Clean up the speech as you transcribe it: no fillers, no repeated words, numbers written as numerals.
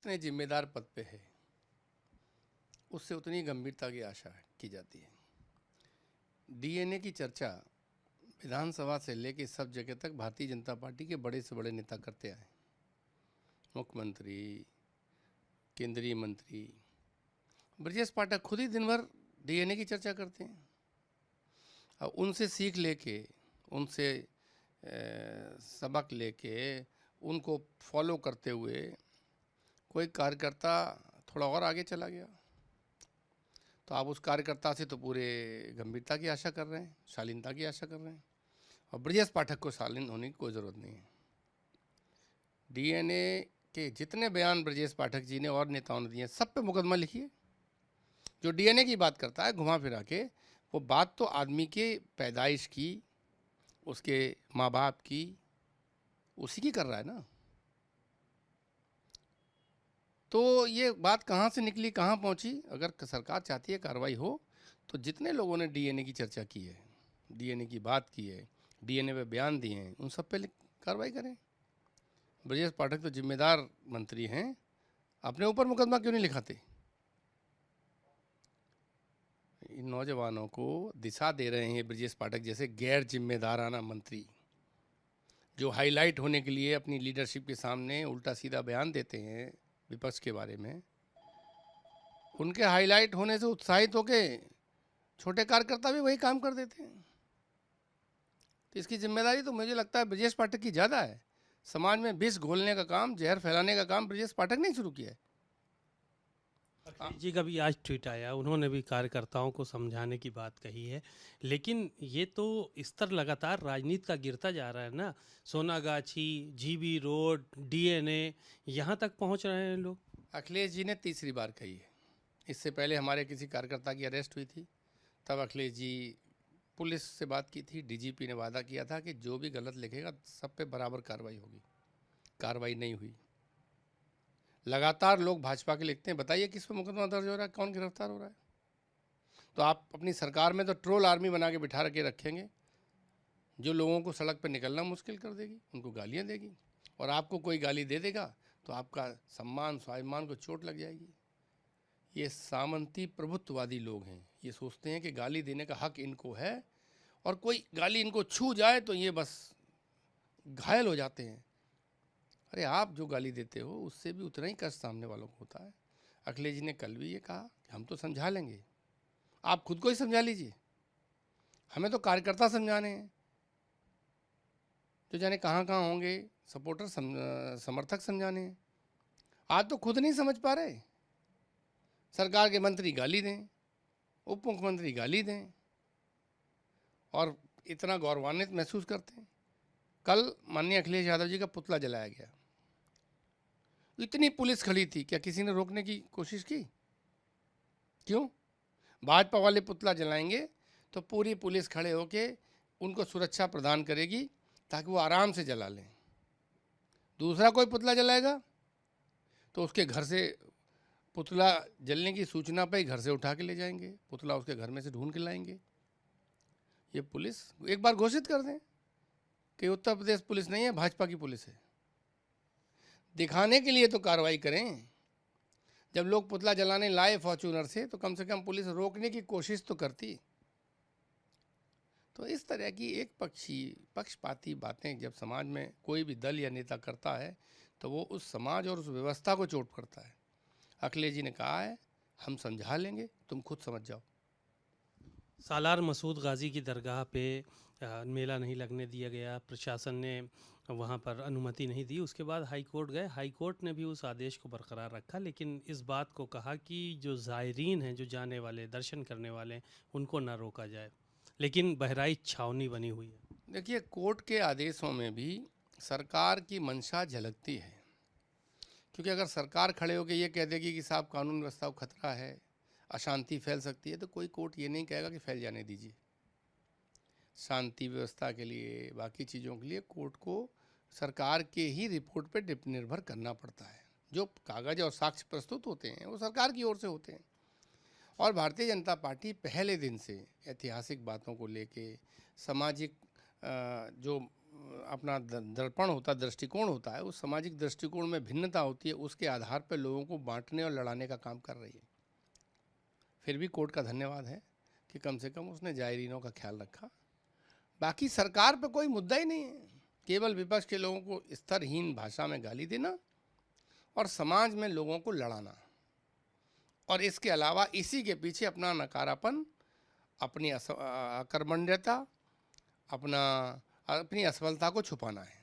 जितने जिम्मेदार पद पे है उससे उतनी गंभीरता की आशा की जाती है। डीएनए की चर्चा विधानसभा से लेकर सब जगह तक भारतीय जनता पार्टी के बड़े से बड़े नेता करते आए। मुख्यमंत्री, केंद्रीय मंत्री ब्रजेश पाठक खुद ही दिन भर डीएनए की चर्चा करते हैं। और उनसे सीख लेके, उनसे सबक लेके, उनको फॉलो करते हुए कोई कार्यकर्ता थोड़ा और आगे चला गया तो आप उस कार्यकर्ता से तो पूरे गंभीरता की आशा कर रहे हैं, शालीनता की आशा कर रहे हैं। और ब्रजेश पाठक को शालीन होने की कोई ज़रूरत नहीं है। डीएनए के जितने बयान ब्रजेश पाठक जी ने और नेताओं ने दिए, सब पे मुकदमा लिखिए। जो डीएनए की बात करता है घुमा फिरा के, वो बात तो आदमी के पैदाइश की, उसके माँ बाप की, उसी की कर रहा है ना। तो ये बात कहाँ से निकली, कहाँ पहुँची? अगर सरकार चाहती है कार्रवाई हो तो जितने लोगों ने डीएनए की चर्चा की है, डीएनए की बात की है, डीएनए पे बयान दिए हैं, उन सब पे कार्रवाई करें। ब्रजेश पाठक तो जिम्मेदार मंत्री हैं, अपने ऊपर मुकदमा क्यों नहीं लिखाते? इन नौजवानों को दिशा दे रहे हैं ब्रजेश पाठक जैसे गैर जिम्मेदाराना मंत्री, जो हाईलाइट होने के लिए अपनी लीडरशिप के सामने उल्टा सीधा बयान देते हैं विपक्ष के बारे में। उनके हाईलाइट होने से उत्साहित होके छोटे कार्यकर्ता भी वही काम कर देते हैं। तो इसकी जिम्मेदारी तो मुझे लगता है ब्रजेश पाठक की ज़्यादा है। समाज में विष घोलने का काम, जहर फैलाने का काम ब्रजेश पाठक ने शुरू किया है। अखिलेश जी का भी आज ट्वीट आया, उन्होंने भी कार्यकर्ताओं को समझाने की बात कही है। लेकिन ये तो स्तर लगातार राजनीति का गिरता जा रहा है ना। सोनागाछी, जीबी रोड, डीएनए, यहाँ तक पहुँच रहे हैं लोग। अखिलेश जी ने तीसरी बार कही है। इससे पहले हमारे किसी कार्यकर्ता की अरेस्ट हुई थी, तब अखिलेश जी पुलिस से बात की थी, डीजीपी ने वादा किया था कि जो भी गलत लिखेगा सब पे बराबर कार्रवाई होगी। कार्रवाई नहीं हुई। लगातार लोग भाजपा के लिखते हैं, बताइए किस पे मुकदमा दर्ज हो रहा है, कौन गिरफ्तार हो रहा है? तो आप अपनी सरकार में तो ट्रोल आर्मी बना के बिठा के रखेंगे जो लोगों को सड़क पर निकलना मुश्किल कर देगी, उनको गालियाँ देगी। और आपको कोई गाली दे देगा तो आपका सम्मान, स्वाभिमान को चोट लग जाएगी। ये सामंती प्रभुत्ववादी लोग हैं। ये सोचते हैं कि गाली देने का हक इनको है, और कोई गाली इनको छू जाए तो ये बस घायल हो जाते हैं। अरे आप जो गाली देते हो उससे भी उतना ही कष्ट सामने वालों को होता है। अखिलेश जी ने कल भी ये कहा कि हम तो समझा लेंगे, आप खुद को ही समझा लीजिए, हमें तो कार्यकर्ता समझाने हैं जो जाने कहाँ कहाँ होंगे, सपोर्टर समर्थक समझाने हैं। आज तो खुद नहीं समझ पा रहे। सरकार के मंत्री गाली दें, उप मुख्यमंत्री गाली दें और इतना गौरवान्वित महसूस करते हैं। कल माननीय अखिलेश यादव जी का पुतला जलाया गया, इतनी पुलिस खड़ी थी, क्या किसी ने रोकने की कोशिश की? क्यों? भाजपा वाले पुतला जलाएंगे तो पूरी पुलिस खड़े होके उनको सुरक्षा प्रदान करेगी ताकि वो आराम से जला लें। दूसरा कोई पुतला जलाएगा तो उसके घर से पुतला जलने की सूचना पर ही घर से उठा के ले जाएंगे, पुतला उसके घर में से ढूंढ के लाएंगे। ये पुलिस एक बार घोषित कर दें कि उत्तर प्रदेश पुलिस नहीं है, भाजपा की पुलिस है। दिखाने के लिए तो कार्रवाई करें। जब लोग पुतला जलाने लाए फॉर्च्यूनर से तो कम पुलिस रोकने की कोशिश तो करती। तो इस तरह की एक पक्षपाती बातें जब समाज में कोई भी दल या नेता करता है तो वो उस समाज और उस व्यवस्था को चोट करता है। अखिलेश जी ने कहा है हम समझा लेंगे, तुम खुद समझ जाओ। सालार मसूद गाजी की दरगाह पे मेला नहीं लगने दिया गया, प्रशासन ने वहाँ पर अनुमति नहीं दी। उसके बाद हाई कोर्ट गए, हाई कोर्ट ने भी उस आदेश को बरकरार रखा, लेकिन इस बात को कहा कि जो ज़ायरीन हैं, जो जाने वाले, दर्शन करने वाले, उनको ना रोका जाए। लेकिन बहराइच छावनी बनी हुई है। देखिए, कोर्ट के आदेशों में भी सरकार की मंशा झलकती है, क्योंकि अगर सरकार खड़े होकर ये कह देगी कि साहब कानून व्यवस्था को खतरा है, अशांति फैल सकती है, तो कोई कोर्ट ये नहीं कहेगा कि फैल जाने दीजिए। शांति व्यवस्था के लिए, बाकी चीज़ों के लिए कोर्ट को सरकार के ही रिपोर्ट पे निर्भर करना पड़ता है। जो कागज़ और साक्ष्य प्रस्तुत होते हैं वो सरकार की ओर से होते हैं। और भारतीय जनता पार्टी पहले दिन से ऐतिहासिक बातों को लेके, सामाजिक जो अपना दर्पण होता, दृष्टिकोण होता है, उस सामाजिक दृष्टिकोण में भिन्नता होती है, उसके आधार पर लोगों को बांटने और लड़ाने का काम कर रही है। फिर भी कोर्ट का धन्यवाद है कि कम से कम उसने जायरीनों का ख्याल रखा। बाकी सरकार पे कोई मुद्दा ही नहीं है, केवल विपक्ष के लोगों को स्तरहीन भाषा में गाली देना और समाज में लोगों को लड़ाना, और इसके अलावा इसी के पीछे अपना नकारापन, अपनी अकर्मण्यता, अपनी असफलता को छुपाना है।